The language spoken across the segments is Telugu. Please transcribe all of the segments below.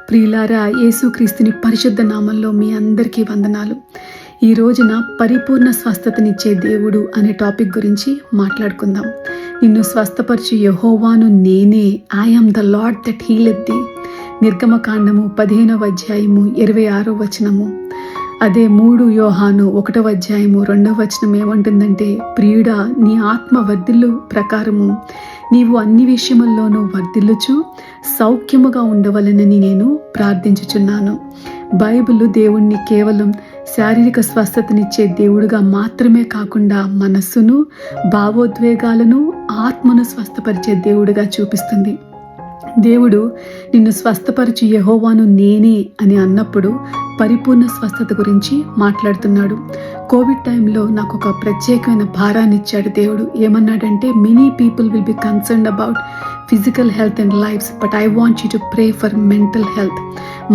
ప్రియులారా, యేసుక్రీస్తుని పరిశుద్ధ నామంలో మీ అందరికీ వందనాలు. ఈ రోజున పరిపూర్ణ స్వస్థతనిచ్చే దేవుడు అనే టాపిక్ గురించి మాట్లాడుకుందాం. నిన్ను స్వస్థపరచు యెహోవాను నేనే, I am the Lord that healeth thee. నిర్గమకాండము 15వ అధ్యాయము 26వ వచనము. అదే 3 యోహాను 1వ అధ్యాయము 2వ వచనం ఏమంటుందంటే, ప్రియుడా, నీ ఆత్మ వర్ధిల్లు ప్రకారము నీవు అన్ని విషయముల్లోనూ వర్ధిల్లుచు సౌఖ్యముగా ఉండవలనని నేను ప్రార్థించుచున్నాను. బైబిల్ దేవుణ్ణి కేవలం శారీరక స్వస్థతనిచ్చే దేవుడుగా మాత్రమే కాకుండా మనస్సును, భావోద్వేగాలను, ఆత్మను స్వస్థపరిచే దేవుడుగా చూపిస్తుంది. దేవుడు నిన్ను స్వస్థపరచు యెహోవాను నేనే అని అన్నప్పుడు పరిపూర్ణ స్వస్థత గురించి మాట్లాడుతున్నాడు. కోవిడ్ టైంలో నాకు ఒక ప్రత్యేకమైన భారాన్ని ఇచ్చాడు దేవుడు. ఏమన్నాడంటే, many people will be concerned about physical health and lifes, but I want you to pray for mental health.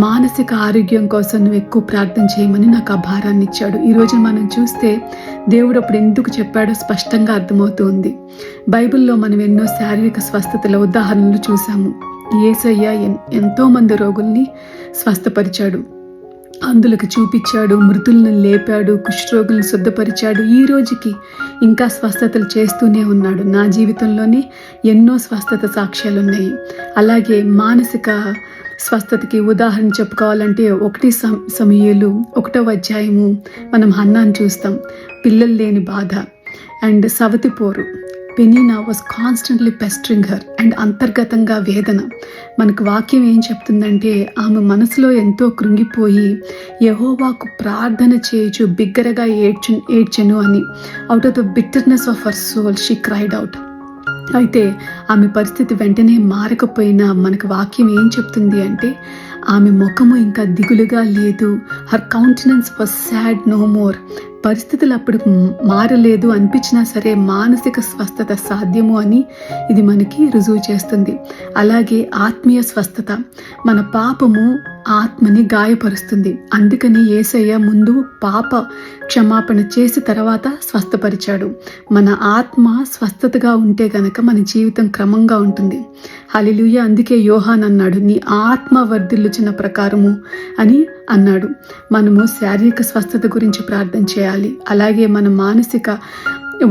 మానసిక ఆరోగ్యం కోసం నువ్వు ఎక్కువ ప్రార్థన చేయమని నాకు ఆ భారాన్ని ఇచ్చాడు. ఈరోజు మనం చూస్తే దేవుడు అప్పుడు ఎందుకు చెప్పాడో స్పష్టంగా అర్థమవుతుంది. బైబిల్లో మనం ఎన్నో శారీరక స్వస్థతల ఉదాహరణలు చూసాము. యేసయ్య ఎంతో మంది రోగుల్ని స్వస్థపరిచాడు, అందులకు చూపించాడు, మృతులను లేపాడు, కుష్ఠరోగులను శుద్ధపరిచాడు. ఈ రోజుకి ఇంకా స్వస్థతలు చేస్తూనే ఉన్నాడు. నా జీవితంలోనే ఎన్నో స్వస్థత సాక్ష్యాలు ఉన్నాయి. అలాగే మానసిక స్వస్థతకి ఉదాహరణ చెప్పుకోవాలంటే 1 సమూయేలు 1వ అధ్యాయము మనం హన్నాను చూస్తాం. పిల్లలు లేని బాధ అండ్ సవతిపోరు. Peninnah was constantly pestering her and అంతర్గతంగా వేదన. మనకు వాక్యం ఏం చెప్తుందంటే, ఆమె మనసులో ఎంతో కృంగిపోయి యెహోవాకు ప్రార్థన చేయొచ్చు, బిగ్గరగా ఏడ్చెను అని. Out of the bitterness of her soul she cried out. అయితే ఆమె పరిస్థితి వెంటనే మారకపోయినా మనకు వాక్యం ఏం చెప్తుంది అంటే, ఆమె ముఖము ఇంకా దిగులుగా లేదు. Her countenance was sad no more. పరిస్థితులు అప్పుడు మారలేదు అనిపించినా సరే మానసిక స్వస్థత సాధ్యము అని ఇది మనకి రుజువు చేస్తుంది. అలాగే ఆత్మీయ స్వస్థత. మన పాపము ఆత్మని గాయపరుస్తుంది. అందుకని యేసయ్య ముందు పాప క్షమాపణ చేసి తర్వాత స్వస్థపరిచాడు. మన ఆత్మ స్వస్థతగా ఉంటే గనక మన జీవితం క్రమంగా ఉంటుంది. హల్లెలూయా. అందుకే యోహాన్ అన్నాడు, నీ ఆత్మ వర్ధిల్లుచున్న ప్రకారము అని అన్నాడు. మనము శారీరక స్వస్థత గురించి ప్రార్థన చేయాలి. అలాగే మన మానసిక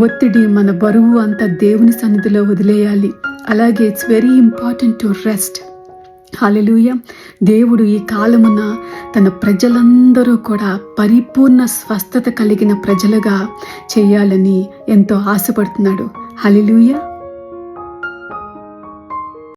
ఒత్తిడి, మన బరువు అంతా దేవుని సన్నిధిలో వదిలేయాలి. అలాగే it's very important to rest. Hallelujah. దేవుడు ఈ కాలమున తన ప్రజలందరూ కూడా పరిపూర్ణ స్వస్థత కలిగిన ప్రజలుగా చేయాలని ఎంతో ఆశపడుతున్నాడు. హల్లెలూయా.